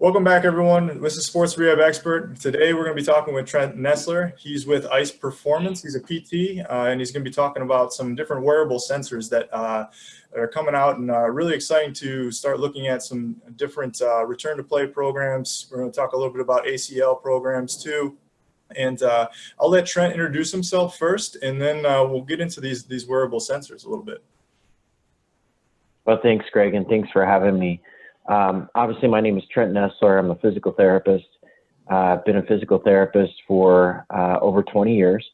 Welcome back, everyone. This is Sports Rehab Expert. Today, we're going to be talking with Trent Nessler. He's with 𝐼CE Performance. He's a PT, and he's going to be talking about some different wearable sensors that are coming out, and really exciting to start looking at some different return-to-play programs. We're going to talk a little bit about ACL programs, too. And I'll let Trent introduce himself first, and then we'll get into these wearable sensors a little bit. Well, thanks, Greg, and thanks for having me. Obviously, my name is Trent Nessler. I'm a physical therapist. I've been a physical therapist for over 20 years,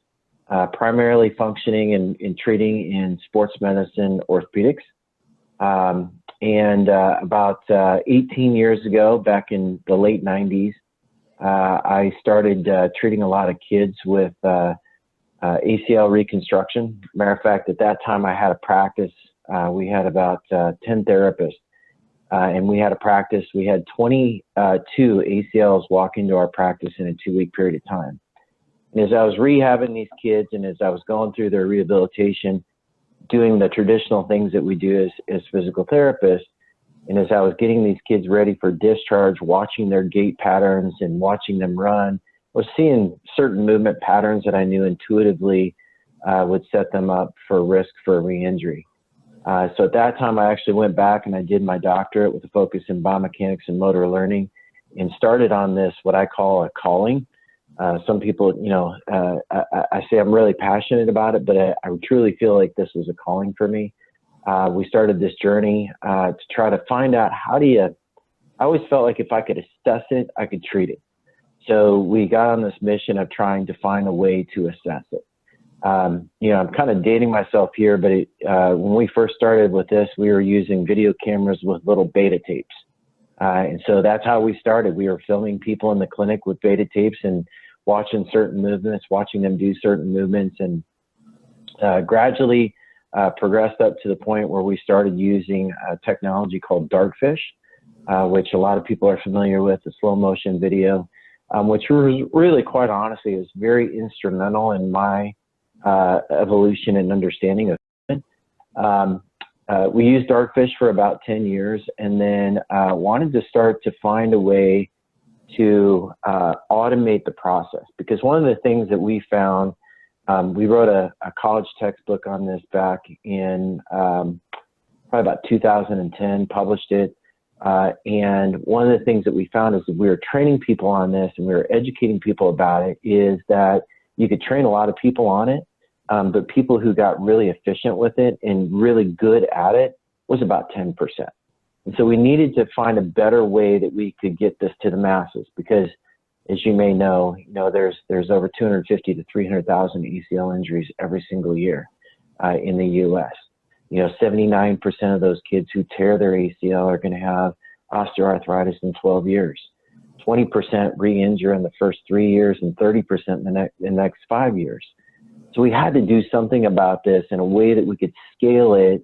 primarily functioning and treating in sports medicine orthopedics. About 18 years ago, back in the late 90s, I started treating a lot of kids with ACL reconstruction. Matter of fact, at that time, I had a practice. We had about 10 therapists. And we had a practice. We had 22 ACLs walk into our practice in a 2-week period of time. And as I was rehabbing these kids and as I was going through their rehabilitation, doing the traditional things that we do as physical therapists, and as I was getting these kids ready for discharge, watching their gait patterns and watching them run, I was seeing certain movement patterns that I knew intuitively would set them up for risk for re-injury. So at that time, I actually went back and I did my doctorate with a focus in biomechanics and motor learning, and started on this, what I call a calling. Some people, I say I'm really passionate about it, but I truly feel like this was a calling for me. We started this journey to try to find out I always felt like if I could assess it, I could treat it. So we got on this mission of trying to find a way to assess it. I'm kind of dating myself here, but when we first started with this, we were using video cameras with little beta tapes. And so that's how we started. We were filming people in the clinic with beta tapes and watching certain movements, watching them do certain movements, and gradually progressed up to the point where we started using a technology called Dartfish, which a lot of people are familiar with, the slow motion video, which was really, quite honestly, is very instrumental in my evolution and understanding of it. We used Dartfish for about 10 years, and then wanted to start to find a way to automate the process, because one of the things that we found, we wrote a college textbook on this back in probably about 2010, published it, and one of the things that we found is that we were training people on this and we were educating people about it, is that you could train a lot of people on it, but people who got really efficient with it and really good at it was about 10%. And so we needed to find a better way that we could get this to the masses, because as you may know, there's over 250 to 300,000 ACL injuries every single year in the U.S. 79% of those kids who tear their ACL are going to have osteoarthritis in 12 years. 20% re-injure in the first 3 years, and 30% in the next 5 years. So we had to do something about this in a way that we could scale it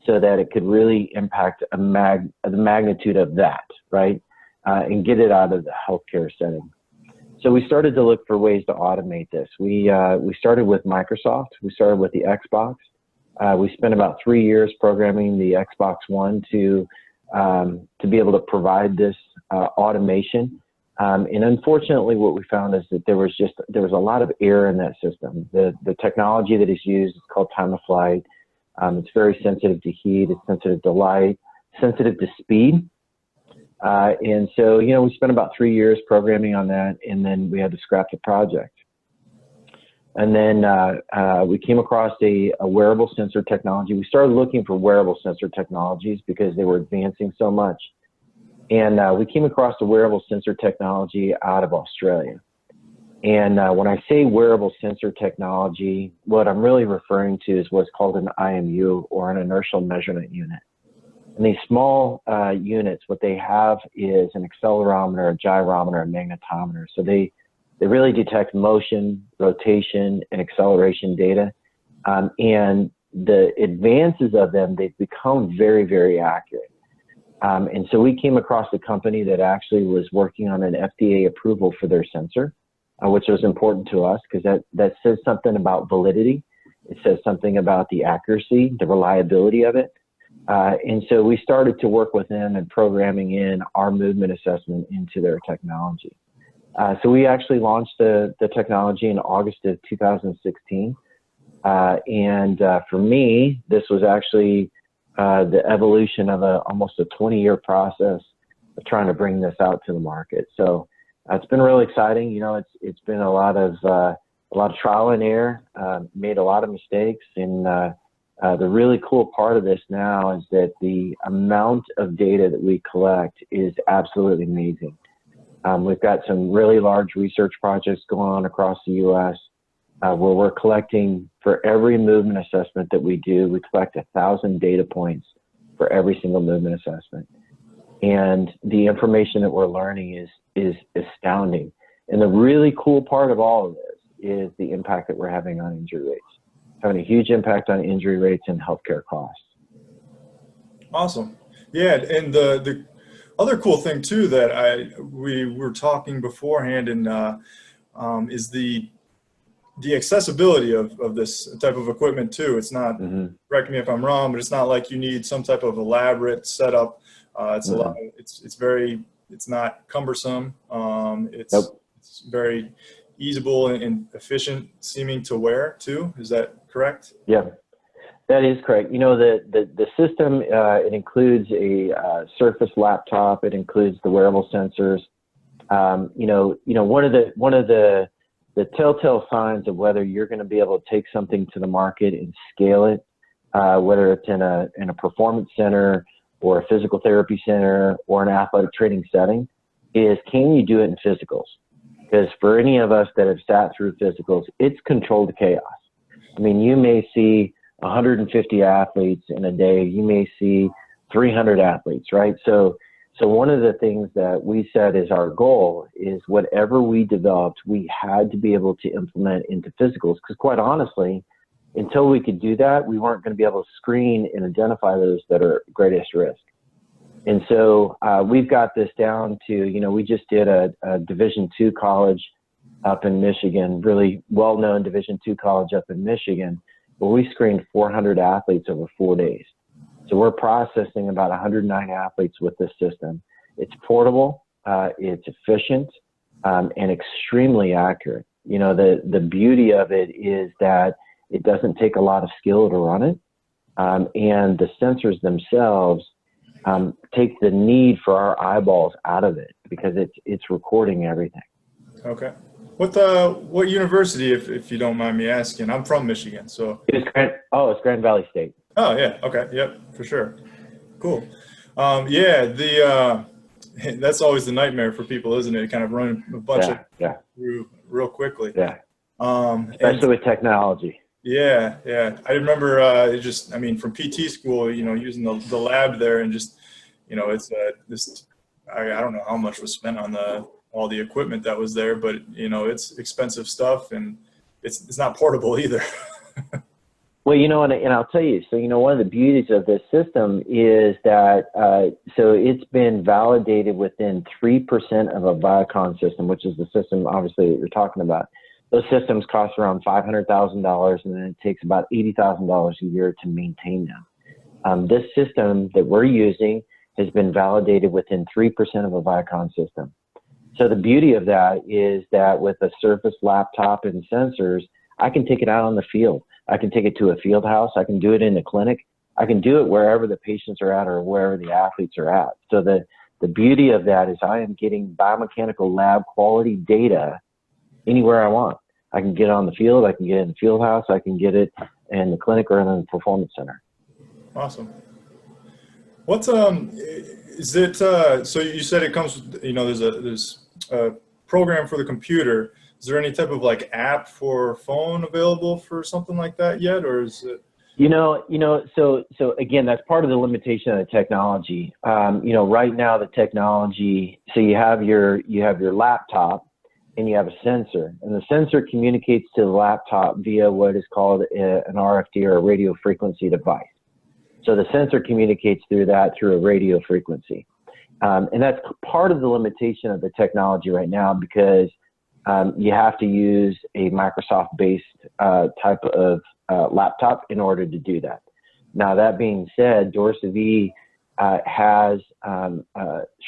so that it could really impact the magnitude of that, right? And get it out of the healthcare setting. So we started to look for ways to automate this. We started with Microsoft. We started with the Xbox. We spent about 3 years programming the Xbox One to be able to provide this automation. And unfortunately, what we found is that there was a lot of error in that system. The technology that is used is called time of flight. It's very sensitive to heat. It's sensitive to light, sensitive to speed. And so, we spent about 3 years programming on that, and then we had to scrap the project. And then we came across a wearable sensor technology. We started looking for wearable sensor technologies because they were advancing so much. And we came across a wearable sensor technology out of Australia. And when I say wearable sensor technology, what I'm really referring to is what's called an IMU, or an inertial measurement unit. And these small units, what they have is an accelerometer, a gyrometer, a magnetometer. So they really detect motion, rotation, and acceleration data. And the advances of them, they've become very, very accurate. And so we came across a company that actually was working on an FDA approval for their sensor, which was important to us, because that says something about validity. It says something about the accuracy, the reliability of it. And so we started to work with them and programming in our movement assessment into their technology. So we actually launched the technology in August of 2016. For me, this was actually the evolution of almost a 20-year process of trying to bring this out to the market. So it's been really exciting. You know, it's been a lot of trial and error, made a lot of mistakes. And the really cool part of this now is that the amount of data that we collect is absolutely amazing. We've got some really large research projects going on across the U.S. Where we're collecting, for every movement assessment that we do, we collect 1,000 data points for every single movement assessment. And the information that we're learning is astounding. And the really cool part of all of this is the impact that we're having on injury rates. Having a huge impact on injury rates and healthcare costs. Awesome. Yeah, and the other cool thing too that we were talking beforehand, and is the accessibility of this type of equipment too. It's not, correct me if I'm wrong, but it's not like you need some type of elaborate setup. It's a lot. It's not cumbersome. It's very easeable and efficient seeming to wear too. Is that correct? Yeah, that is correct. You know, the system, it includes a Surface laptop. It includes the wearable sensors. You know, one of the telltale signs of whether you're going to be able to take something to the market and scale it, whether it's in a performance center or a physical therapy center or an athletic training setting, is can you do it in physicals? Because for any of us that have sat through physicals, it's controlled chaos. I mean, you may see 150 athletes in a day. You may see 300 athletes, right? So one of the things that we said is our goal is whatever we developed, we had to be able to implement into physicals. Because quite honestly, until we could do that, we weren't going to be able to screen and identify those that are greatest risk. And so we've got this down to, you know, we just did a Division II college up in Michigan, really well-known Division II college up in Michigan, where we screened 400 athletes over 4 days. So we're processing about 109 athletes with this system. It's portable, it's efficient, and extremely accurate. You know, the beauty of it is that it doesn't take a lot of skill to run it, and the sensors themselves take the need for our eyeballs out of it because it's recording everything. Okay. What university, if you don't mind me asking? I'm from Michigan, so. It's Grand Valley State. Oh yeah. Okay. Yep. For sure. Cool. Yeah. That's always the nightmare for people, isn't it? Kind of running a bunch of through real quickly. Yeah. Especially with technology. Yeah. Yeah. I remember I mean, from PT school, you know, using the lab there, and just, you know, it's I don't know how much was spent on all the equipment that was there, but you know, it's expensive stuff, and it's not portable either. Well, you know, and I'll tell you, so, you know, one of the beauties of this system is that, so it's been validated within 3% of a Viacon system, which is the system, obviously, that you're talking about. Those systems cost around $500,000, and then it takes about $80,000 a year to maintain them. This system that we're using has been validated within 3% of a Viacon system. So the beauty of that is that with a Surface laptop and sensors, I can take it out on the field. I can take it to a field house. I can do it in the clinic. I can do it wherever the patients are at or wherever the athletes are at. So the beauty of that is I am getting biomechanical lab quality data anywhere I want. I can get it on the field. I can get it in the field house. I can get it in the clinic or in the performance center. Awesome. What's is it? So you said it comes with, you know, there's a program for the computer. Is there any type of like app for phone available for something like that yet, or is it? You know, so again, that's part of the limitation of the technology. You know, right now the technology, so you have your laptop and you have a sensor, and the sensor communicates to the laptop via what is called an RFD, or a radio frequency device. So the sensor communicates through a radio frequency. And that's part of the limitation of the technology right now, because you have to use a Microsoft-based type of laptop in order to do that. Now, that being said, DorsaVi has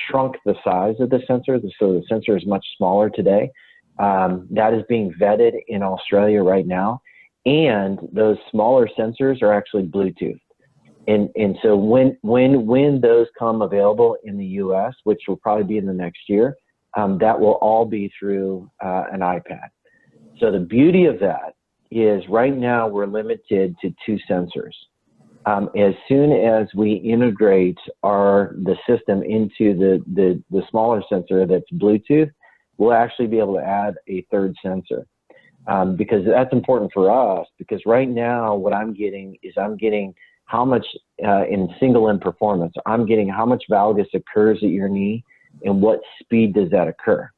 shrunk the size of the sensor, so the sensor is much smaller today. That is being vetted in Australia right now, and those smaller sensors are actually Bluetooth. And so when those come available in the U.S., which will probably be in the next year, that will all be through an iPad. So the beauty of that is right now we're limited to 2 sensors. As soon as we integrate the system into the smaller sensor that's Bluetooth, we'll actually be able to add a 3rd sensor. Because that's important for us, because right now what I'm getting is how much in single limb performance, I'm getting how much valgus occurs at your knee and what speed does that occur.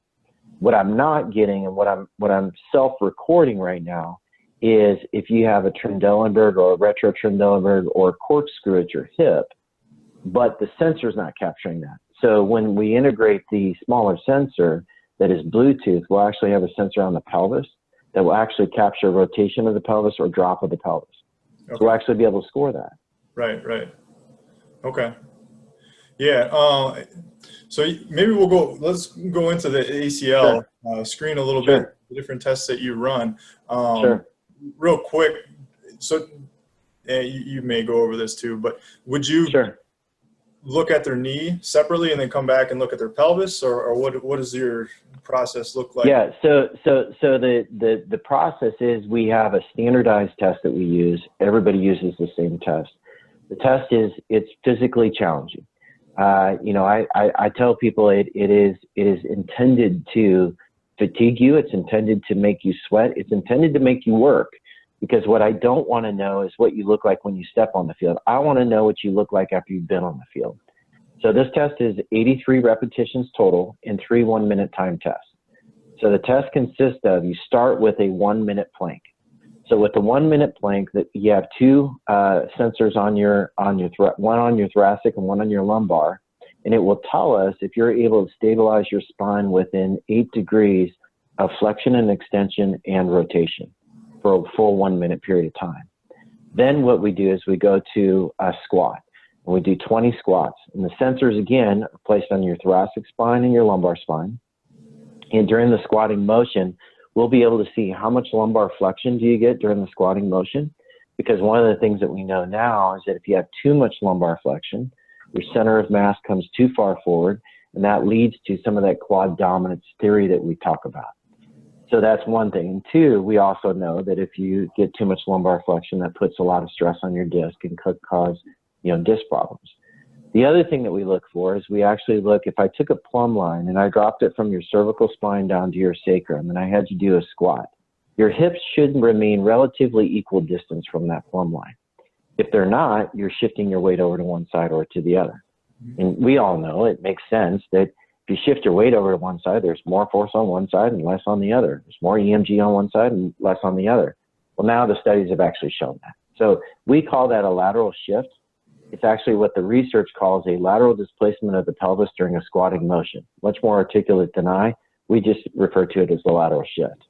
What I'm not getting and what I'm self-recording right now is if you have a Trendelenburg or a retro Trendelenburg or a corkscrew at your hip, but the sensor is not capturing that. So when we integrate the smaller sensor that is Bluetooth, we'll actually have a sensor on the pelvis that will actually capture rotation of the pelvis or drop of the pelvis. Okay. So we'll actually be able to score that. Right. Okay. Yeah. So maybe let's go into the ACL screen a little bit, the different tests that you run. Real quick. So you may go over this too, but would you look at their knee separately and then come back and look at their pelvis, or what does your process look like? Yeah, so the process is we have a standardized test that we use. Everybody uses the same test. The test it's physically challenging. I tell people it is intended to fatigue you. It's intended to make you sweat. It's intended to make you work. Because what I don't want to know is what you look like when you step on the field. I want to know what you look like after you've been on the field. So this test is 83 repetitions total and 3 1-minute time tests. So the test consists of, you start with a 1-minute plank. So with the 1-minute plank, that you have 2 sensors one on your thoracic and one on your lumbar, and it will tell us if you're able to stabilize your spine within 8 degrees of flexion and extension and rotation for a full 1-minute period of time. Then what we do is we go to a squat, and we do 20 squats. And the sensors, again, are placed on your thoracic spine and your lumbar spine. And during the squatting motion, we'll be able to see how much lumbar flexion do you get during the squatting motion. Because one of the things that we know now is that if you have too much lumbar flexion, your center of mass comes too far forward, and that leads to some of that quad dominance theory that we talk about. So that's one thing. And 2, we also know that if you get too much lumbar flexion, that puts a lot of stress on your disc and could cause, disc problems. The other thing that we look for is we actually look, if I took a plumb line and I dropped it from your cervical spine down to your sacrum and I had you do a squat, your hips should remain relatively equal distance from that plumb line. If they're not, you're shifting your weight over to one side or to the other. And we all know it makes sense that if you shift your weight over to one side, there's more force on one side and less on the other. There's more EMG on one side and less on the other. Well, now the studies have actually shown that. So we call that a lateral shift. It's actually what the research calls a lateral displacement of the pelvis during a squatting motion. Much more articulate than I. We just refer to it as the lateral shift.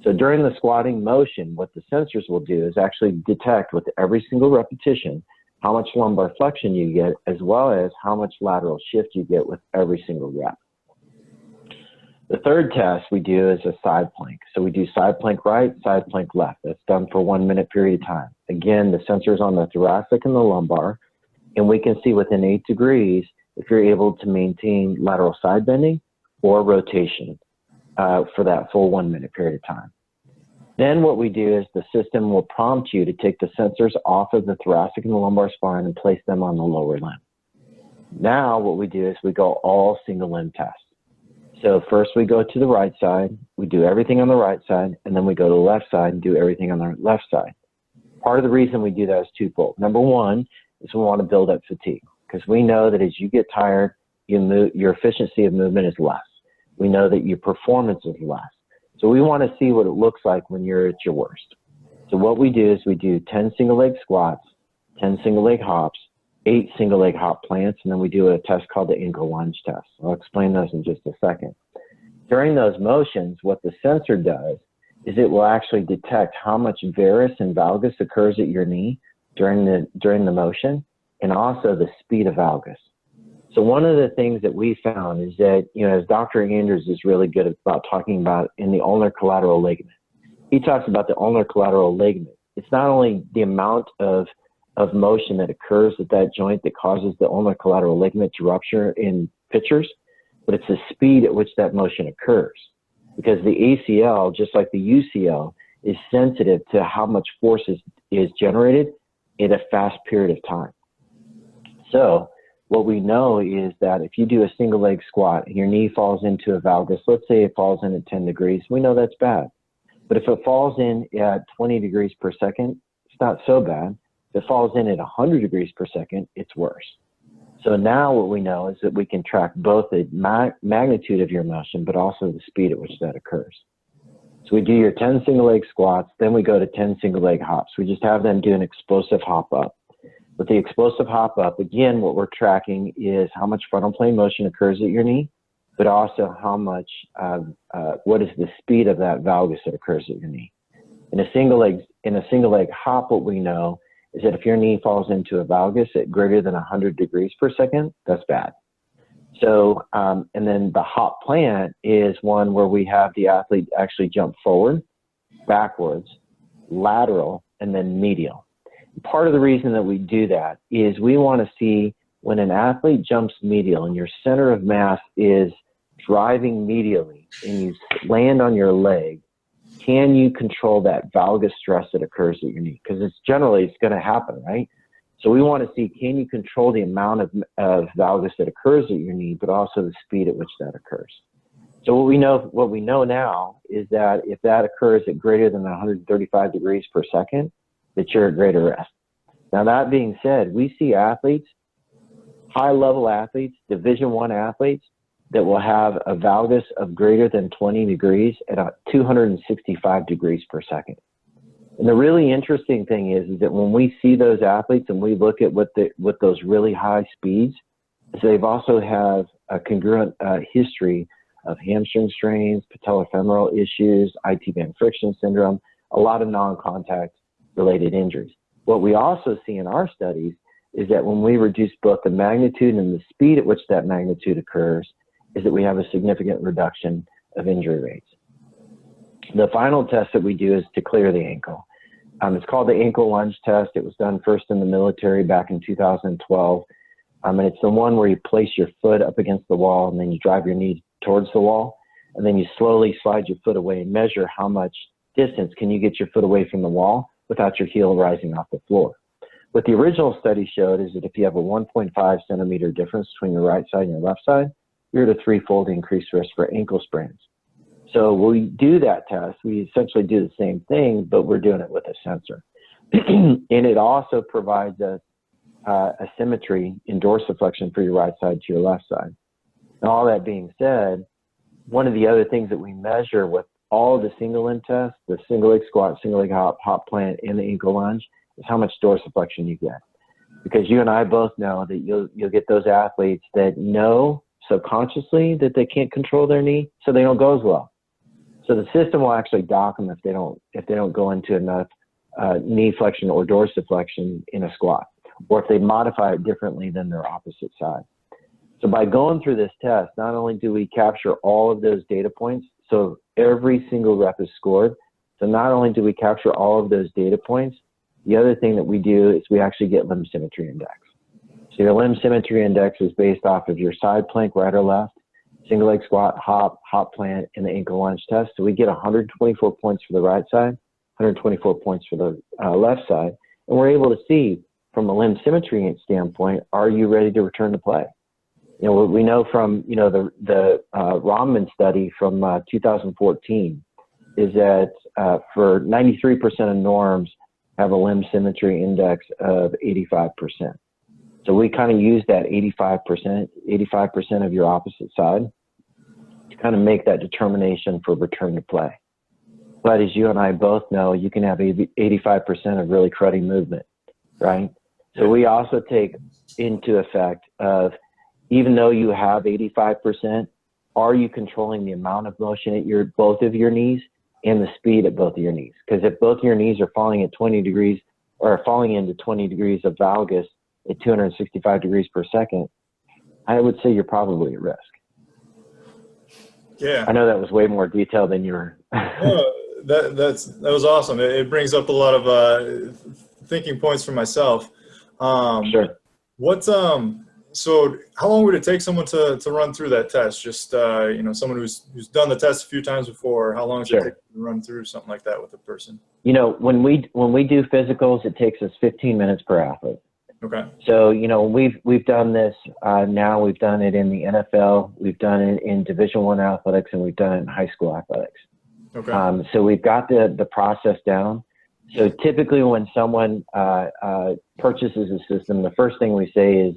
So during the squatting motion, what the sensors will do is actually detect with every single repetition how much lumbar flexion you get, as well as how much lateral shift you get with every single rep. The third test we do is a side plank. So we do side plank right, side plank left. That's done for 1 minute period of time. Again, the sensor's on the thoracic and the lumbar, and we can see within 8 degrees if you're able to maintain lateral side bending or rotation for that full 1 minute period of time. Then what we do is the system will prompt you to take the sensors off of the thoracic and the lumbar spine and place them on the lower limb. Now what we do is we go all single limb tests. So first we go to the right side, we do everything on the right side, and then we go to the left side and do everything on the left side. Part of the reason we do that is twofold. Number one is we want to build up fatigue, because we know that as you get tired, your efficiency of movement is less. We know that your performance is less. So we want to see what it looks like when you're at your worst. So what we do is we do 10 single leg squats, 10 single leg hops, 8 single leg hop plants, and then we do a test called the ankle lunge test. I'll explain those in just a second. During those motions, what the sensor does is it will actually detect how much varus and valgus occurs at your knee during the motion, and also the speed of valgus. So one of the things that we found is that, as Dr. Andrews is really good about talking about in the ulnar collateral ligament, he talks about the ulnar collateral ligament. It's not only the amount of motion that occurs at that joint that causes the ulnar collateral ligament to rupture in pictures, but it's the speed at which that motion occurs. Because the ACL, just like the UCL, is sensitive to how much force is generated in a fast period of time. So what we know is that if you do a single leg squat and your knee falls into a valgus, let's say it falls in at 10 degrees, we know that's bad. But if it falls in at 20 degrees per second, it's not so bad. If it falls in at 100 degrees per second, it's worse. So now what we know is that we can track both the magnitude of your motion, but also the speed at which that occurs. So we do your 10 single leg squats, then we go to 10 single leg hops. We just have them do an explosive hop up. With the explosive hop up, again, what we're tracking is how much frontal plane motion occurs at your knee, but also how much, what is the speed of that valgus that occurs at your knee. In a single leg hop, what we know is that if your knee falls into a valgus at greater than 100 degrees per second, that's bad. So, and then the hop plant is one where we have the athlete actually jump forward, backwards, lateral, and then medial. Part of the reason that we do that is we want to see when an athlete jumps medial and your center of mass is driving medially and you land on your leg, can you control that valgus stress that occurs at your knee? Because it's going to happen, right? So we want to see, can you control the amount of valgus that occurs at your knee, but also the speed at which that occurs? So what we know now is that if that occurs at greater than 135 degrees per second, that you're at greater rest. Now that being said, we see athletes, high-level athletes, Division I athletes, that will have a valgus of greater than 20 degrees at 265 degrees per second. And the really interesting thing is that when we see those athletes and we look at what those really high speeds, is they've also have a congruent history of hamstring strains, patellofemoral issues, IT band friction syndrome, a lot of non-contact related injuries. What we also see in our studies is that when we reduce both the magnitude and the speed at which that magnitude occurs, is that we have a significant reduction of injury rates. The final test that we do is to clear the ankle. It's called the ankle lunge test. It was done first in the military back in 2012. And it's the one where you place your foot up against the wall and then you drive your knee towards the wall. And then you slowly slide your foot away and measure how much distance can you get your foot away from the wall without your heel rising off the floor. What the original study showed is that if you have a 1.5 centimeter difference between your right side and your left side, you're at a threefold increased risk for ankle sprains. So when we do that test, we essentially do the same thing, but we're doing it with a sensor. And it also provides us a symmetry in dorsiflexion for your right side to your left side. And all that being said, one of the other things that we measure with all of the single limb tests, the single leg squat, single leg hop, hop plant, and the ankle lunge, is how much dorsiflexion you get. Because you and I both know that you'll get those athletes that know subconsciously that they can't control their knee, so they don't go as well. So the system will actually dock them if they don't go into enough knee flexion or dorsiflexion in a squat, or if they modify it differently than their opposite side. So by going through this test, not only do we capture all of those data points, so every single rep is scored. So not only do we capture all of those data points, the other thing that we do is we actually get limb symmetry index. So your limb symmetry index is based off of your side plank, right or left, single leg squat, hop, hop plant, and the ankle lunge test. So we get 124 points for the right side, 124 points for the left side. And we're able to see from a limb symmetry standpoint, are you ready to return to play? You know, what we know from, the Rahman study from 2014 is that for 93% of norms have a limb symmetry index of 85%. So we kind of use that 85% of your opposite side to kind of make that determination for return to play. But as you and I both know, you can have 85% of really cruddy movement, right? So we also take into effect of, even though you have 85%, are you controlling the amount of motion at both of your knees and the speed at both of your knees? Because if both of your knees are falling at 20 degrees or falling into 20 degrees of valgus at 265 degrees per second, I would say you're probably at risk. Yeah. I know that was way more detailed than you were. That was awesome. It brings up a lot of thinking points for myself. Sure. So how long would it take someone to run through that test? Just, someone who's done the test a few times before, how long does it take to run through something like that with a person? When we do physicals, it takes us 15 minutes per athlete. Okay. So, we've done this now. We've done it in the NFL. We've done it in Division I athletics, and we've done it in high school athletics. Okay. So we've got the process down. So typically when someone purchases a system, the first thing we say is,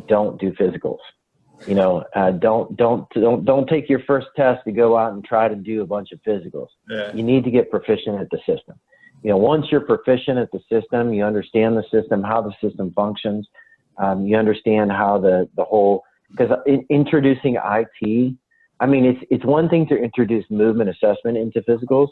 don't do physicals. Don't take your first test to go out and try to do a bunch of physicals. Yeah. You need to get proficient at the system. Once you're proficient at the system, you understand the system, how the system functions. You understand how the whole, because introducing IT, it's one thing to introduce movement assessment into physicals,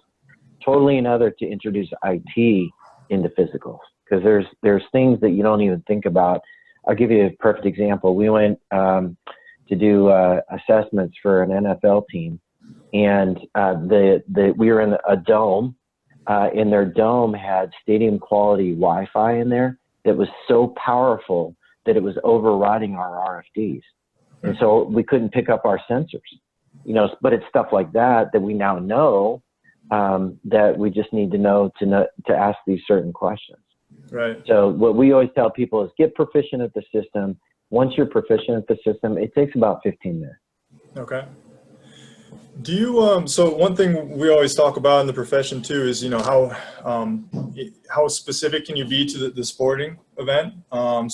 totally another to introduce IT into physicals, because there's things that you don't even think about. I'll give you a perfect example. We went to do assessments for an NFL team, and we were in a dome, and their dome had stadium quality Wi-Fi in there that was so powerful that it was overriding our RFDs, and so we couldn't pick up our sensors. But it's stuff like that we now know, that we just need to know to ask these certain questions. Right. So what we always tell people is get proficient at the system. Once you're proficient at the system, it takes about 15 minutes. Okay. Do you, so one thing we always talk about in the profession too is, how specific can you be to the sporting event? All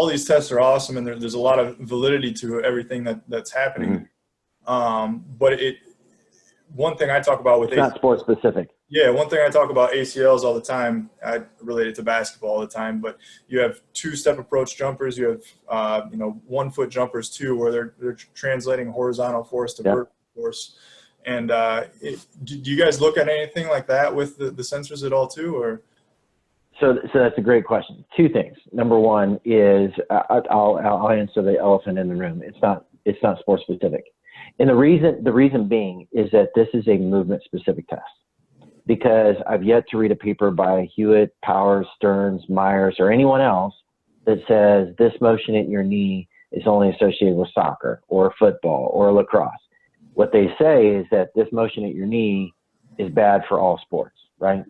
these tests are awesome, and there's a lot of validity to everything that's happening. But one thing I talk about with it's not sport specific. Yeah, one thing I talk about ACLs all the time. I relate it to basketball all the time, but you have two-step approach jumpers. You have 1 foot jumpers too, where they're translating horizontal force to vertical force. And do you guys look at anything like that with the sensors at all too, or? So that's a great question. Two things. Number one is I'll answer the elephant in the room. It's not sport specific. And the reason being is that this is a movement specific test, because I've yet to read a paper by Hewitt, Powers, Stearns, Myers, or anyone else that says this motion at your knee is only associated with soccer or football or lacrosse. What they say is that this motion at your knee is bad for all sports, right?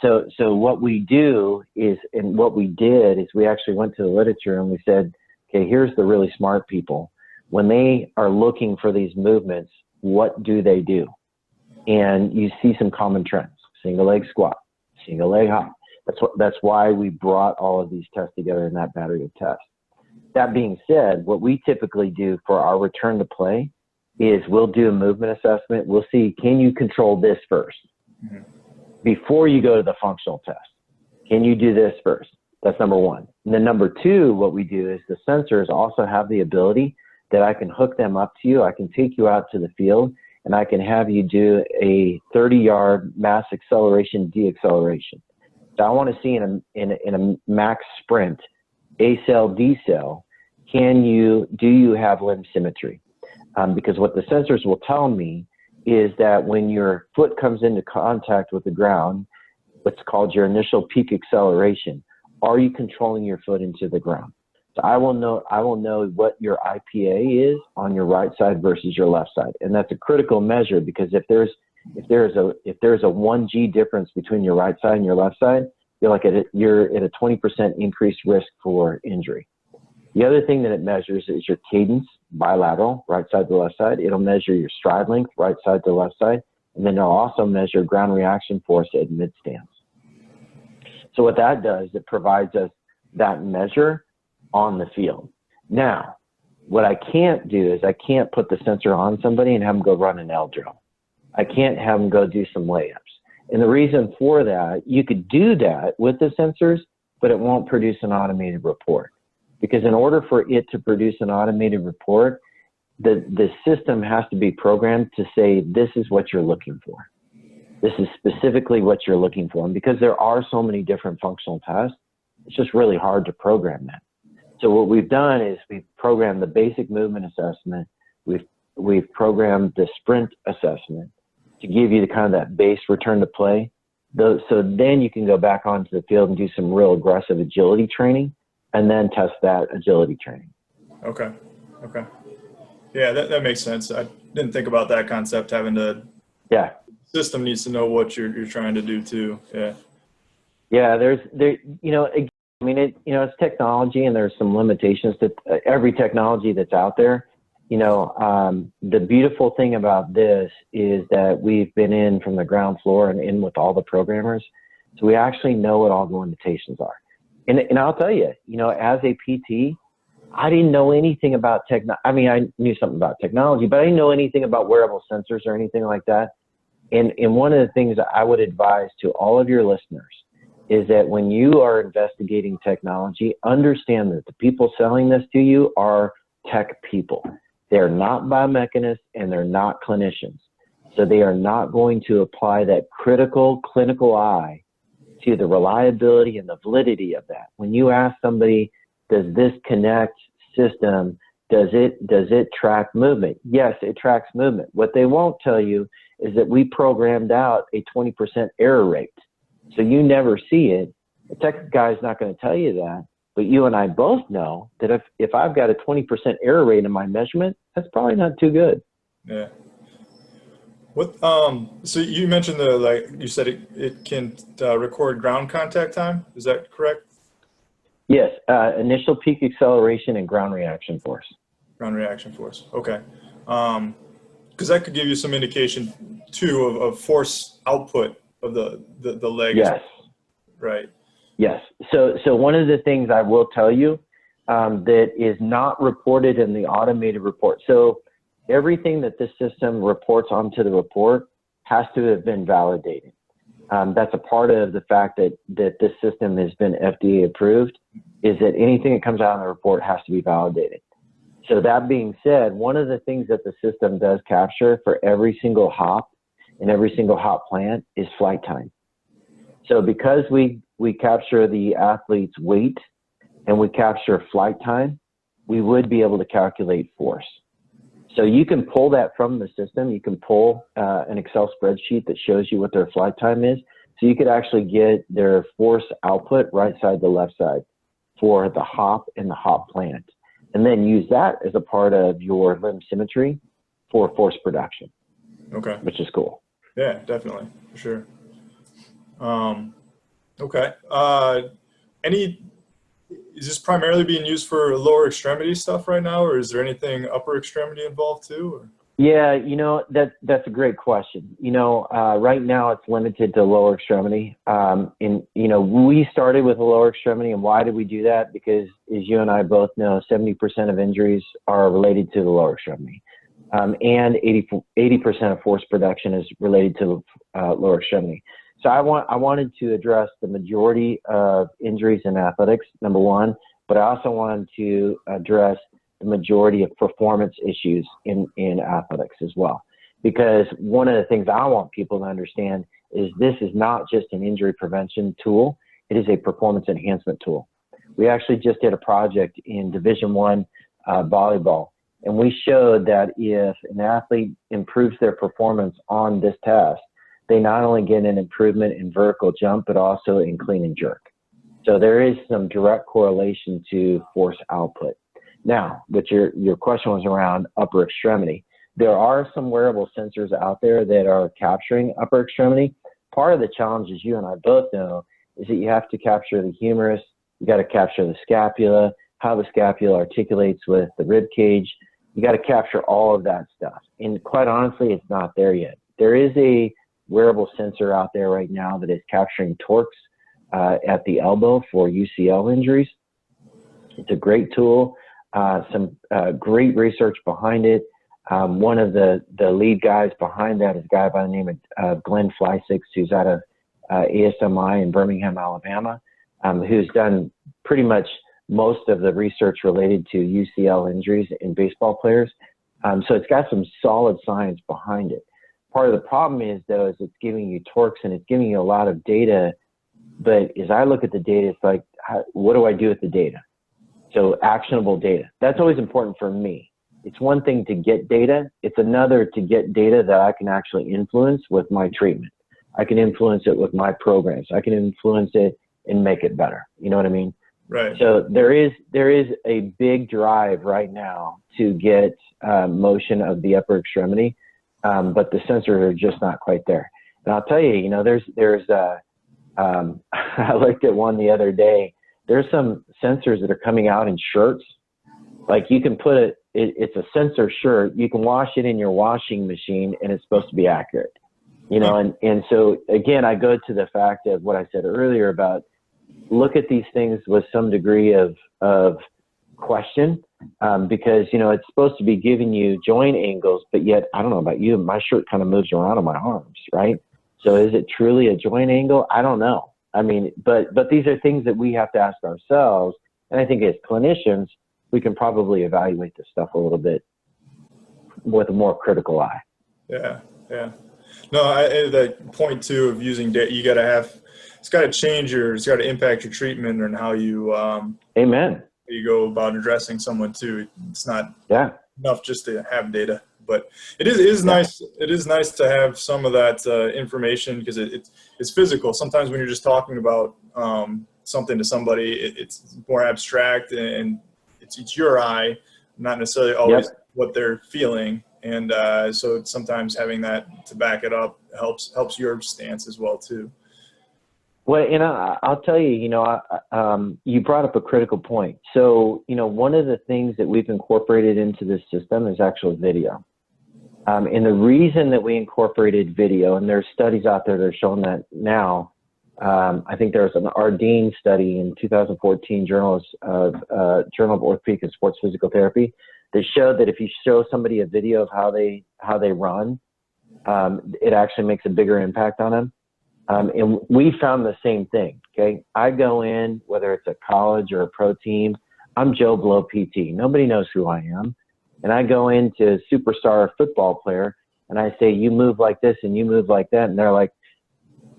So what we do is, and what we did is we actually went to the literature and we said, okay, here's the really smart people. When they are looking for these movements, what do they do? And you see some common trends: single leg squat, single leg hop. That's why we brought all of these tests together in that battery of tests. That being said, what we typically do for our return to play is we'll do a movement assessment. We'll see, can you control this first? Before you go to the functional test, can you do this first? That's number one. And then number two, what we do is the sensors also have the ability that I can hook them up to you. I can take you out to the field and I can have you do a 30-yard mass acceleration, de-acceleration. So I want to see in a max sprint, A cell, D cell, do you have limb symmetry? Because what the sensors will tell me is that when your foot comes into contact with the ground, what's called your initial peak acceleration, are you controlling your foot into the ground? So I will know what your IPA is on your right side versus your left side, and that's a critical measure, because if there's a 1G difference between your right side and your left side, you're at a 20% increased risk for injury. The other thing that it measures is your cadence, bilateral, right side to left side. It'll measure your stride length, right side to left side, and then it'll also measure ground reaction force at mid stance. So what that does, it provides us that measure on the field. Now, what I can't do is I can't put the sensor on somebody and have them go run an L drill. I can't have them go do some layups. And the reason for that, you could do that with the sensors, but it won't produce an automated report. Because in order for it to produce an automated report, the system has to be programmed to say, this is what you're looking for. This is specifically what you're looking for. And because there are so many different functional tests, it's just really hard to program that. So what we've done is we've programmed the basic movement assessment. We've programmed the sprint assessment to give you the kind of that base return to play. So then you can go back onto the field and do some real aggressive agility training and then test that agility training. Okay. Okay. Yeah, that makes sense. I didn't think about that concept, having to, yeah. System needs to know what you're trying to do too. Yeah. Yeah. I mean, it's technology, and there's some limitations to every technology that's out there. The beautiful thing about this is that we've been in from the ground floor and in with all the programmers. So we actually know what all the limitations are. And I'll tell you, as a PT, I didn't know anything about I mean, I knew something about technology, but I didn't know anything about wearable sensors or anything like that. And one of the things that I would advise to all of your listeners is that when you are investigating technology, understand that the people selling this to you are tech people. They're not biomechanists and they're not clinicians. So they are not going to apply that critical clinical eye to the reliability and the validity of that. When you ask somebody, does this connect system, does it track movement? Yes, it tracks movement. What they won't tell you is that we programmed out a 20% error rate. So you never see it. The tech guy is not going to tell you that, but you and I both know that if I've got a 20% error rate in my measurement, that's probably not too good. Yeah. What, so you mentioned you said it can record ground contact time. Is that correct? Yes. Initial peak acceleration and ground reaction force. Ground reaction force. Okay. Because that could give you some indication too of force output of the leg. Yes. Right. Yes. So one of the things I will tell you that is not reported in the automated report. So everything that this system reports onto the report has to have been validated. That's a part of the fact that this system has been FDA approved, is that anything that comes out in the report has to be validated. So that being said, one of the things that the system does capture for every single hop and every single hop plant is flight time. So because we capture the athlete's weight and we capture flight time, we would be able to calculate force. So you can pull that from the system. You can pull an Excel spreadsheet that shows you what their flight time is. So you could actually get their force output right side to left side for the hop and the hop plant, and then use that as a part of your limb symmetry for force production. Okay. Which is cool. Yeah, definitely, for sure. Okay. Is this primarily being used for lower extremity stuff right now, or is there anything upper extremity involved too? Or? Yeah, that's a great question. Right now it's limited to lower extremity. We started with a lower extremity, and why did we do that? Because as you and I both know, 70% of injuries are related to the lower extremity. And 80% of force production is related to lower extremity. So I wanted to address the majority of injuries in athletics, number one, but I also wanted to address the majority of performance issues in athletics as well. Because one of the things I want people to understand is this is not just an injury prevention tool, it is a performance enhancement tool. We actually just did a project in Division I volleyball, and we showed that if an athlete improves their performance on this test, they not only get an improvement in vertical jump, but also in clean and jerk. So there is some direct correlation to force output. Now, but your question was around upper extremity. There are some wearable sensors out there that are capturing upper extremity. Part of the challenge, as you and I both know, is that you have to capture the humerus, you got to capture the scapula, how the scapula articulates with the rib cage. You got to capture all of that stuff. And quite honestly, it's not there yet. There is a wearable sensor out there right now that is capturing torques at the elbow for UCL injuries. It's a great tool. Some great research behind it. One of the lead guys behind that is a guy by the name of Glenn Fleisig, who's out of ASMI in Birmingham, Alabama, who's done pretty much most of the research related to UCL injuries in baseball players. So it's got some solid science behind it. Part of the problem is, though, is it's giving you torques and it's giving you a lot of data. But as I look at the data, it's like, what do I do with the data? So actionable data. That's always important for me. It's one thing to get data. It's another to get data that I can actually influence with my treatment. I can influence it with my programs. I can influence it and make it better. You know what I mean? Right. So there is a big drive right now to get motion of the upper extremity, but the sensors are just not quite there. And I'll tell you, you know, there's I looked at one the other day. There's some sensors that are coming out in shirts. Like you can put it's a sensor shirt. You can wash it in your washing machine and it's supposed to be accurate. You know, and so again, I go to the fact of what I said earlier about look at these things with some degree of question, because, you know, it's supposed to be giving you joint angles, but yet, I don't know about you, my shirt kind of moves around on my arms, right? So is it truly a joint angle? I don't know. I mean, but these are things that we have to ask ourselves. And I think as clinicians, we can probably evaluate this stuff a little bit with a more critical eye. Yeah, yeah. No, that point too of using data, you got to have, it's got to change it's got to impact your treatment and how you, Amen. You go about addressing someone too. It's not enough just to have data, but it is nice. It is nice to have some of that information because it's physical. Sometimes when you're just talking about something to somebody, it's more abstract and it's your eye, not necessarily always what they're feeling. And so sometimes having that to back it up helps your stance as well too. Well, and I'll tell you, you know, you brought up a critical point. So, you know, one of the things that we've incorporated into this system is actual video. And the reason that we incorporated video, and there's studies out there that are showing that now, I think there was an Ardeen study in 2014 Journal of Orthopedic and Sports Physical Therapy that showed that if you show somebody a video of how they run, it actually makes a bigger impact on them. And we found the same thing, okay? I go in, whether it's a college or a pro team, I'm Joe Blow PT. Nobody knows who I am. And I go into a superstar football player and I say, you move like this and you move like that. And they're like,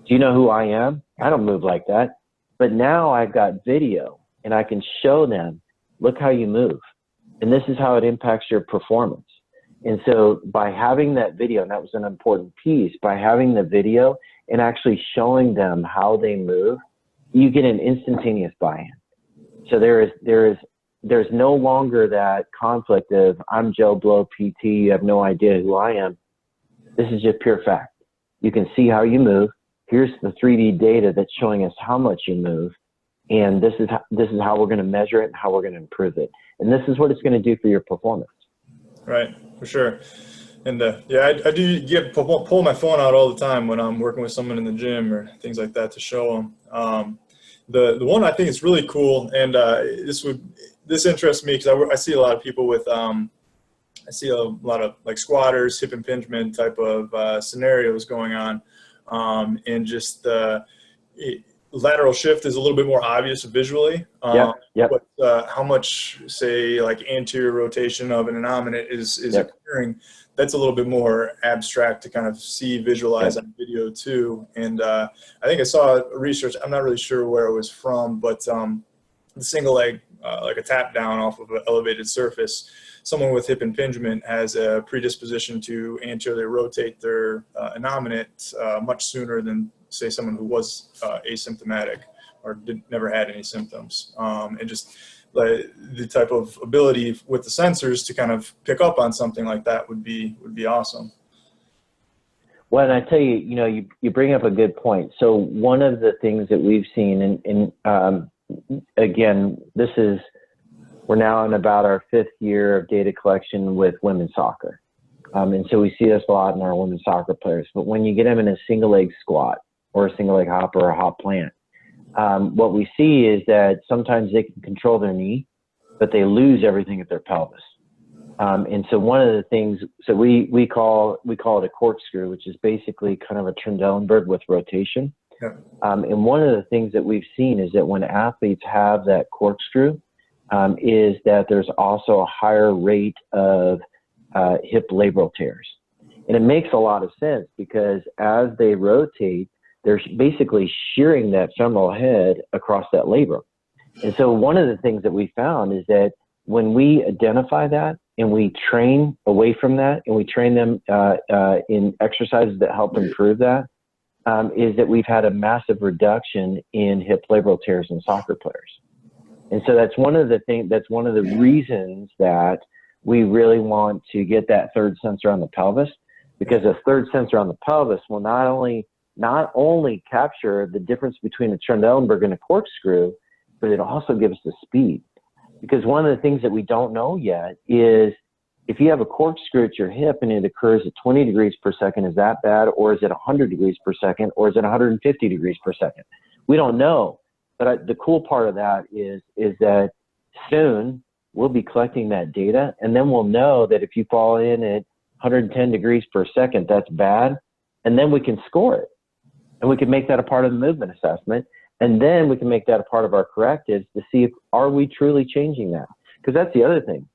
do you know who I am? I don't move like that. But now I've got video and I can show them, look how you move. And this is how it impacts your performance. And so by having that video, and that was an important piece, by having the video and actually showing them how they move, you get an instantaneous buy-in. So there's no longer that conflict of I'm Joe Blow PT, you have no idea who I am. This is just pure fact. You can see how you move. Here's the 3D data that's showing us how much you move. And this is how we're going to measure it and how we're going to improve it. And this is what it's going to do for your performance. Right, for sure. And yeah, I do pull my phone out all the time when I'm working with someone in the gym or things like that to show them. The one I think is really cool, and this interests me because I see a lot of people with I see a lot of like squatters, hip impingement type of scenarios going on, and just lateral shift is a little bit more obvious visually. But how much, say, like anterior rotation of an innominate is occurring, that's a little bit more abstract to kind of visualize on video too. And I think I saw research, I'm not really sure where it was from, but the single leg, like a tap down off of an elevated surface, someone with hip impingement has a predisposition to anteriorly rotate their innominate much sooner than, say, someone who was asymptomatic or never had any symptoms. And just the type of ability with the sensors to kind of pick up on something like that would be awesome. Well, and I tell you, you know, you bring up a good point. So one of the things that we've seen, and again, we're now in about our 5th year of data collection with women's soccer. And so we see this a lot in our women's soccer players. But when you get them in a single leg squat or a single leg hop or a hop plant, what we see is that sometimes they can control their knee, but they lose everything at their pelvis. And so one of the things, so we call it a corkscrew, which is basically kind of a Trendelenburg with rotation. And one of the things that we've seen is that when athletes have that corkscrew, is that there's also a higher rate of hip labral tears. And it makes a lot of sense because as they rotate, they're basically shearing that femoral head across that labrum. And so one of the things that we found is that when we identify that and we train away from that and we train them in exercises that help improve that, is that we've had a massive reduction in hip labral tears in soccer players. And so that's one of the reasons that we really want to get that third sensor on the pelvis, because a third sensor on the pelvis will not only capture the difference between a Trendelenburg and a corkscrew, but it'll also give us the speed. Because one of the things that we don't know yet is if you have a corkscrew at your hip and it occurs at 20 degrees per second, is that bad? Or is it 100 degrees per second? Or is it 150 degrees per second? We don't know. But the cool part of that is that soon we'll be collecting that data, and then we'll know that if you fall in at 110 degrees per second, that's bad. And then we can score it. And we can make that a part of the movement assessment. And then we can make that a part of our correctives to see if are we truly changing that. Because that's the other thing.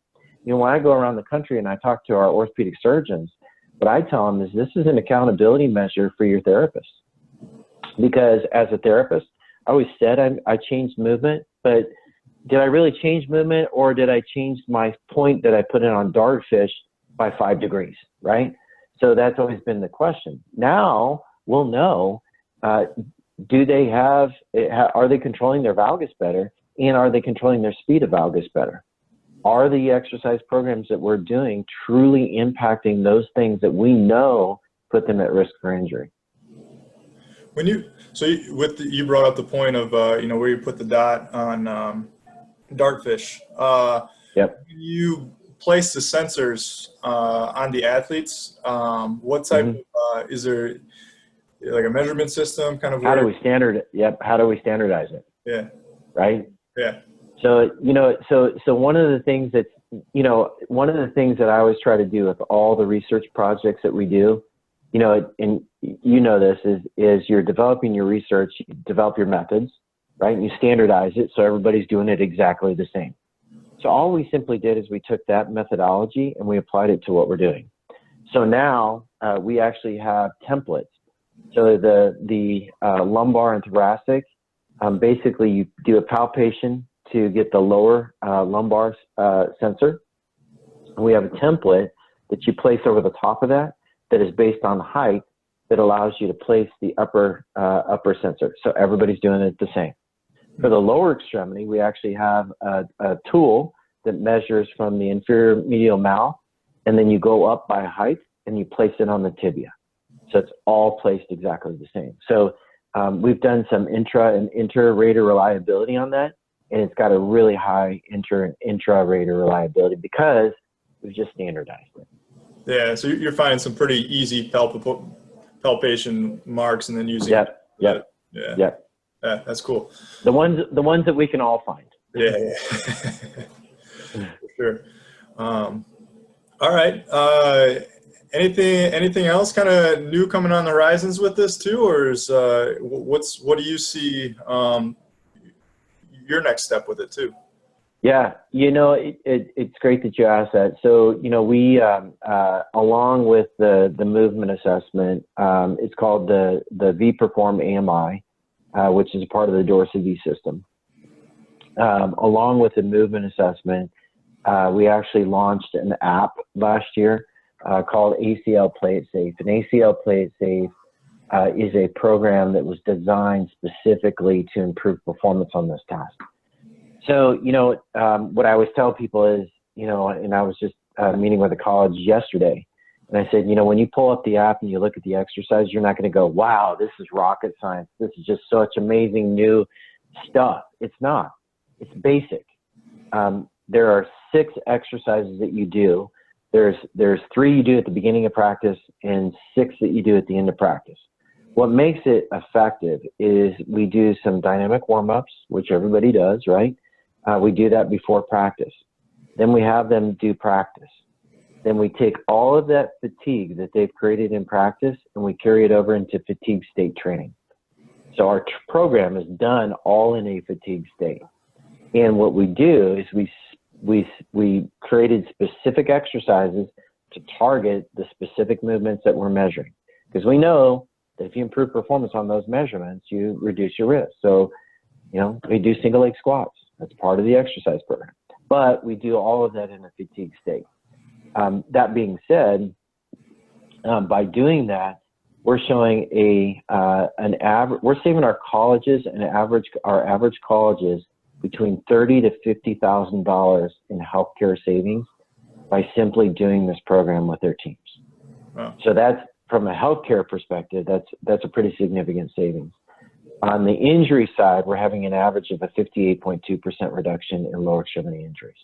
You know, when I go around the country and I talk to our orthopedic surgeons, what I tell them is this is an accountability measure for your therapist. Because as a therapist, I always said I changed movement, but did I really change movement, or did I change my point that I put in on Dartfish by 5 degrees, right? So that's always been the question. Now we'll know, are they controlling their valgus better, and are they controlling their speed of valgus better? Are the exercise programs that we're doing truly impacting those things that we know put them at risk for injury? You brought up the point of where you put the dot on Dartfish. Yep. You place the sensors on the athletes. What type of is there like a measurement system kind of? How do we standardize it? Yeah. Right. Yeah. So so one of the things that I always try to do with all the research projects that we do, and this is you're developing your research, you develop your methods, right? And you standardize it so everybody's doing it exactly the same. So all we simply did is we took that methodology and we applied it to what we're doing. So now we actually have templates. So the lumbar and thoracic, basically you do a palpation to get the lower lumbar sensor. And we have a template that you place over the top of that is based on height that allows you to place the upper sensor. So everybody's doing it the same. For the lower extremity, we actually have a tool that measures from the inferior medial mouth, and then you go up by height and you place it on the tibia. So it's all placed exactly the same. So we've done some intra and inter-rater reliability on that, and it's got a really high inter and intra-rater reliability because we've just standardized it. Yeah, so you're finding some pretty easy palpation marks and then using Yep. Yeah, that's cool. The ones that we can all find. Yeah. For sure. All right. Anything else kind of new coming on the horizons with this too, or is what do you see your next step with it too? Yeah, it's great that you asked that. So, we, along with the movement assessment, it's called the vPerform AMI, which is a part of the DorsaVi system. Along with the movement assessment, we actually launched an app last year called ACL Play It Safe. And ACL Play It Safe is a program that was designed specifically to improve performance on this task. So, what I always tell people is, and I was just meeting with a college yesterday, and I said, when you pull up the app and you look at the exercise, you're not going to go, wow, this is rocket science. This is just such amazing new stuff. It's not. It's basic. There are 6 exercises that you do. There's 3 you do at the beginning of practice and 6 that you do at the end of practice. What makes it effective is we do some dynamic warm-ups, which everybody does, right? We do that before practice. Then we have them do practice. Then we take all of that fatigue that they've created in practice and we carry it over into fatigue state training. So our program is done all in a fatigue state. And what we do is we created specific exercises to target the specific movements that we're measuring. Because we know that if you improve performance on those measurements, you reduce your risk. So, you know, we do single leg squats. That's part of the exercise program. But we do all of that in a fatigue state. That being said, by doing that, we're showing we're saving our colleges our average colleges between $30,000 to $50,000 in healthcare savings by simply doing this program with their teams. Wow. So that's, from a healthcare perspective, that's a pretty significant savings. On the injury side, we're having an average of a 58.2% reduction in lower extremity injuries.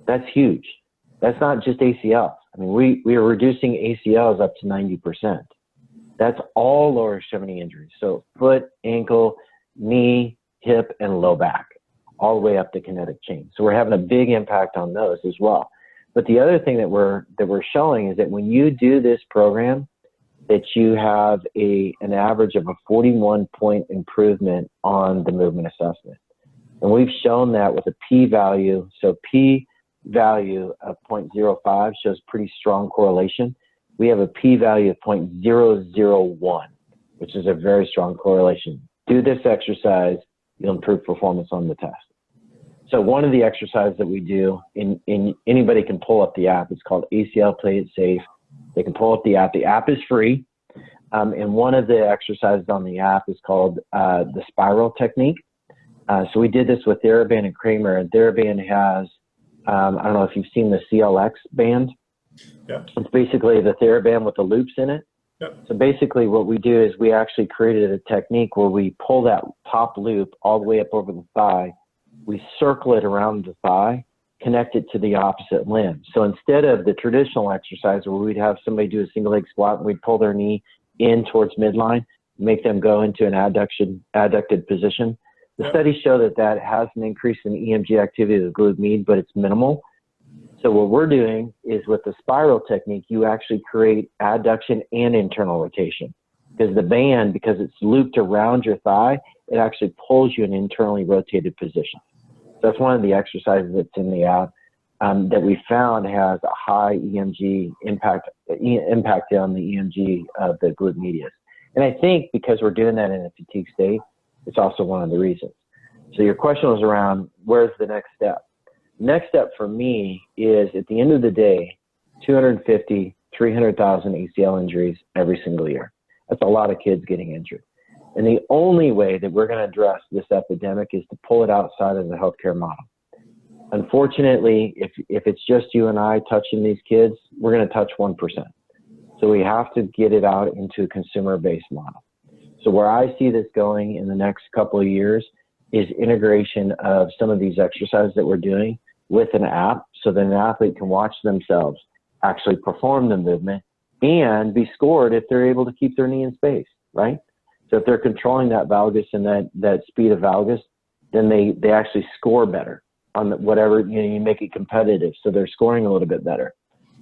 That's huge. That's not just ACLs. I mean, we are reducing ACLs up to 90%. That's all lower extremity injuries. So foot, ankle, knee, hip, and low back, all the way up the kinetic chain. So we're having a big impact on those as well. But the other thing that we're showing is that when you do this program, that you have an average of a 41-point improvement on the movement assessment. And we've shown that with a p-value. So p-value of 0.05 shows pretty strong correlation. We have a p-value of 0.001, which is a very strong correlation. Do this exercise, you'll improve performance on the test. So one of the exercises that we do, anybody can pull up the app. It's called ACL Play It Safe. They can pull up the app. The app is free. And one of the exercises on the app is called the spiral technique. So we did this with TheraBand and Kramer. And TheraBand has, I don't know if you've seen the CLX band. Yeah. It's basically the TheraBand with the loops in it. Yep. So basically what we do is we actually created a technique where we pull that top loop all the way up over the thigh. We circle it around the thigh, connect it to the opposite limb. So instead of the traditional exercise where we'd have somebody do a single leg squat and we'd pull their knee in towards midline, make them go into an adducted position, the studies show that has an increase in EMG activity of the glute med, but it's minimal. So what we're doing is with the spiral technique, you actually create adduction and internal rotation. Because the band, because it's looped around your thigh, it actually pulls you in an internally rotated position. So that's one of the exercises that's in the app that we found has a high EMG impact on the EMG of the glute medius. And I think because we're doing that in a fatigue state, it's also one of the reasons. So your question was around where's the next step? Next step for me is, at the end of the day, 250, 300,000 ACL injuries every single year. That's a lot of kids getting injured. And the only way that we're going to address this epidemic is to pull it outside of the healthcare model. Unfortunately, if it's just you and I touching these kids, we're going to touch 1%. So we have to get it out into a consumer-based model. So where I see this going in the next couple of years is integration of some of these exercises that we're doing with an app, so that an athlete can watch themselves actually perform the movement and be scored if they're able to keep their knee in space, right? So if they're controlling that valgus and that speed of valgus, then they actually score better on whatever, you make it competitive. So they're scoring a little bit better.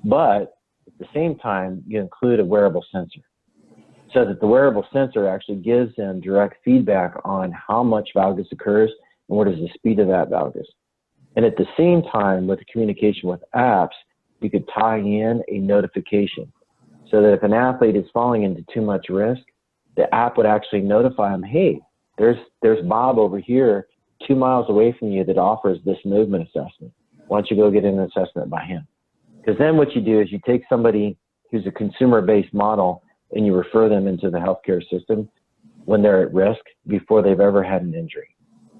But at the same time, you include a wearable sensor, so that the wearable sensor actually gives them direct feedback on how much valgus occurs and what is the speed of that valgus. And at the same time, with the communication with apps, you could tie in a notification, so that if an athlete is falling into too much risk, the app would actually notify them, hey, there's Bob over here 2 miles away from you that offers this movement assessment. Why don't you go get an assessment by him? Because then what you do is you take somebody who's a consumer-based model and you refer them into the healthcare system when they're at risk before they've ever had an injury.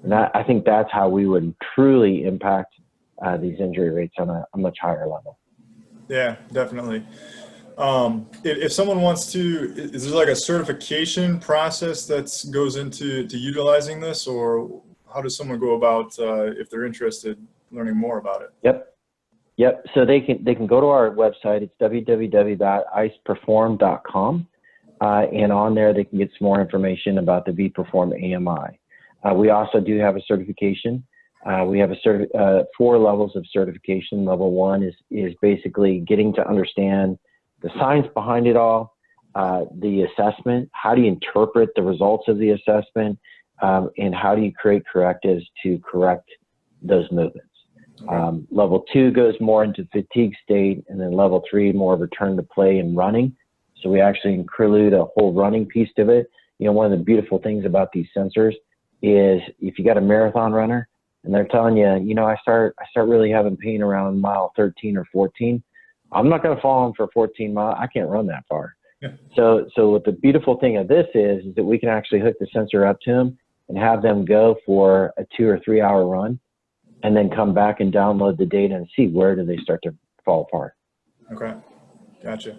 And I think that's how we would truly impact these injury rates on a much higher level. Yeah, definitely. If someone wants to, is there like a certification process that goes into utilizing this, or how does someone go about if they're interested in learning more about it? Yep. So they can go to our website. It's www.icperform.com, and on there they can get some more information about the vPerform AMI. We also do have a certification. We have 4 levels of certification. Level 1 is basically getting to understand the science behind it all, the assessment, how do you interpret the results of the assessment, and how do you create correctives to correct those movements. Okay. Level 2 goes more into fatigue state, and then level 3 more of return to play and running. So we actually include a whole running piece to it. You know, one of the beautiful things about these sensors is if you got a marathon runner and they're telling you, you know, I start really having pain around mile 13 or 14. I'm not going to follow them for 14 miles. I can't run that far. Yeah. So what the beautiful thing of this is that we can actually hook the sensor up to them and have them go for a 2 or 3 hour run, and then come back and download the data and see where do they start to fall apart. Okay, gotcha.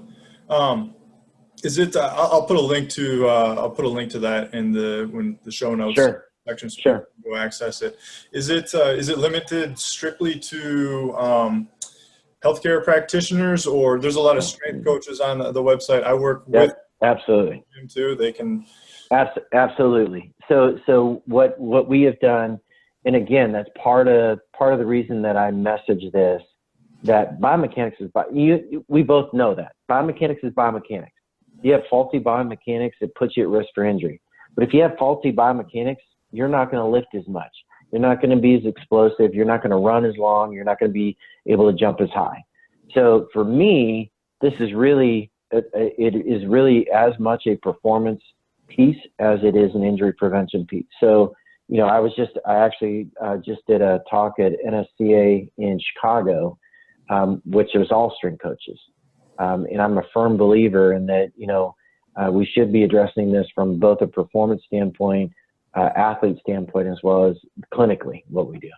Is it? I'll put a link to that in the show notes section, so you can go access it. Is it limited strictly to healthcare practitioners, or there's a lot of strength coaches on the website? I work with absolutely them too. They can absolutely. So what we have done. And again, that's part of the reason that I message this, that biomechanics is we both know that biomechanics is biomechanics. If you have faulty biomechanics, it puts you at risk for injury. But if you have faulty biomechanics, you're not going to lift as much. You're not going to be as explosive. You're not going to run as long. You're not going to be able to jump as high. So for me, this is really, it is really as much a performance piece as it is an injury prevention piece. So, you know, I actually just did a talk at NSCA in Chicago, which was all strength coaches. And I'm a firm believer in that, you know, we should be addressing this from both a performance standpoint, athlete standpoint, as well as clinically what we do.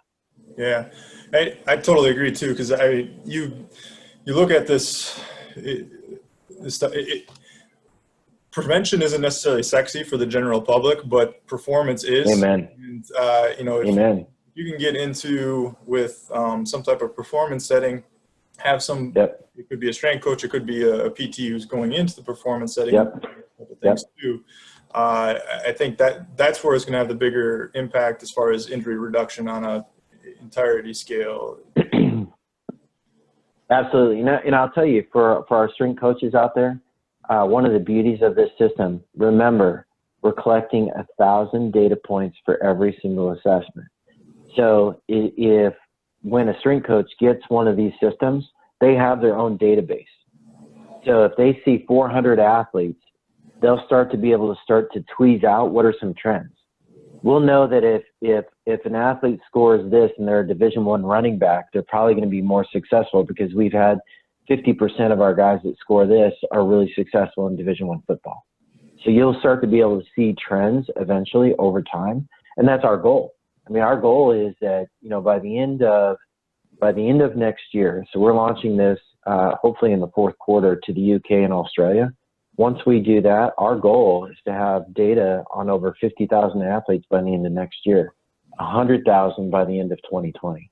Yeah, I totally agree too, because you look at this stuff. Prevention isn't necessarily sexy for the general public, but performance is. Amen. And, you know, if Amen. you can get into with some type of performance setting, have some, it could be a strength coach, it could be a PT who's going into the performance setting, things too. I think that's where it's going to have the bigger impact as far as injury reduction on a entirety scale. Absolutely. And I'll tell you, for our strength coaches out there, one of the beauties of this system, remember, we're collecting 1,000 data points for every single assessment. So when a strength coach gets one of these systems, they have their own database. So if they see 400 athletes, they'll start to be able to tweeze out what are some trends. We'll know that if an athlete scores this and they're a Division I running back, they're probably going to be more successful because we've had 50% of our guys that score this are really successful in Division I football. So you'll start to be able to see trends eventually over time. And that's our goal. I mean, our goal is that, you know, by the end of next year, so we're launching this hopefully in the fourth quarter to the UK and Australia. Once we do that, our goal is to have data on over 50,000 athletes by the end of next year, 100,000 by the end of 2020.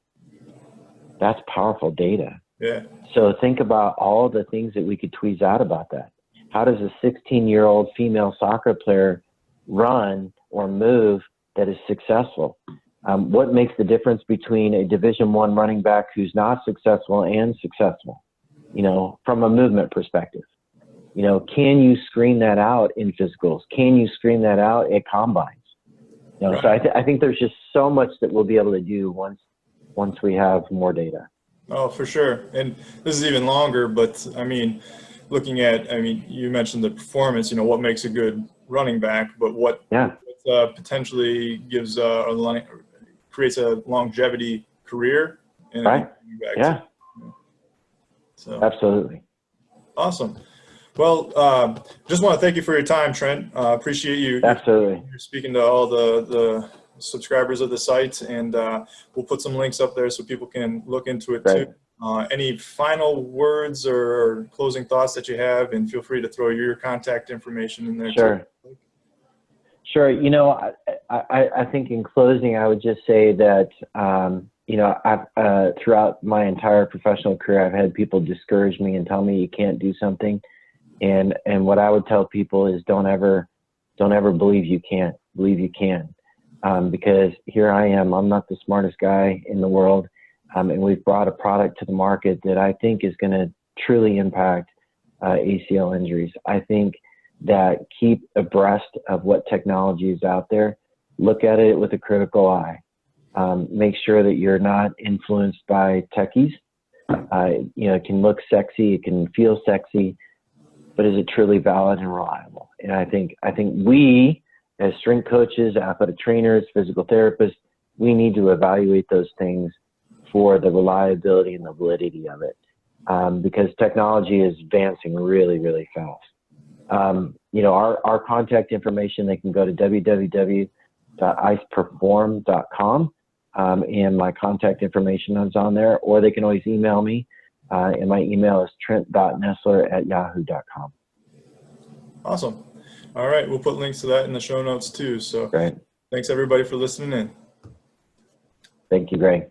That's powerful data. Yeah. So think about all the things that we could tweeze out about that. How does a 16-year-old female soccer player run or move that is successful? What makes the difference between a Division I running back who's not successful and successful, you know, from a movement perspective? You know, can you screen that out in physicals? Can you screen that out at combines? You know, right. So I think there's just so much that we'll be able to do once we have more data. Oh, for sure. And this is even longer, but I mean, you mentioned the performance, you know, what makes a good running back, but what potentially creates a longevity career. Right. Yeah. So absolutely. Awesome. Well, just want to thank you for your time, Trent. Appreciate you. Absolutely. You're speaking to all the subscribers of the site, and we'll put some links up there so people can look into it too. Any final words or closing thoughts that you have, and feel free to throw your contact information in there. Sure. Too. Sure. You know, I think in closing, I would just say that, you know, I've, throughout my entire professional career, I've had people discourage me and tell me you can't do something. And what I would tell people is don't ever believe you can't. Believe you can. Because here I am. I'm not the smartest guy in the world. And we've brought a product to the market that I think is going to truly impact ACL injuries. I think that keep abreast of what technology is out there. Look at it with a critical eye. Make sure that you're not influenced by techies. It can look sexy, it can feel sexy, but is it truly valid and reliable? And I think we, as strength coaches, athletic trainers, physical therapists, we need to evaluate those things for the reliability and the validity of it, because technology is advancing really, really fast. Our contact information, they can go to www.icperform.com, and my contact information is on there, or they can always email me, and my email is trent.nessler@yahoo.com. Awesome. All right, we'll put links to that in the show notes too. So Great. Thanks everybody for listening in. Thank you, Greg.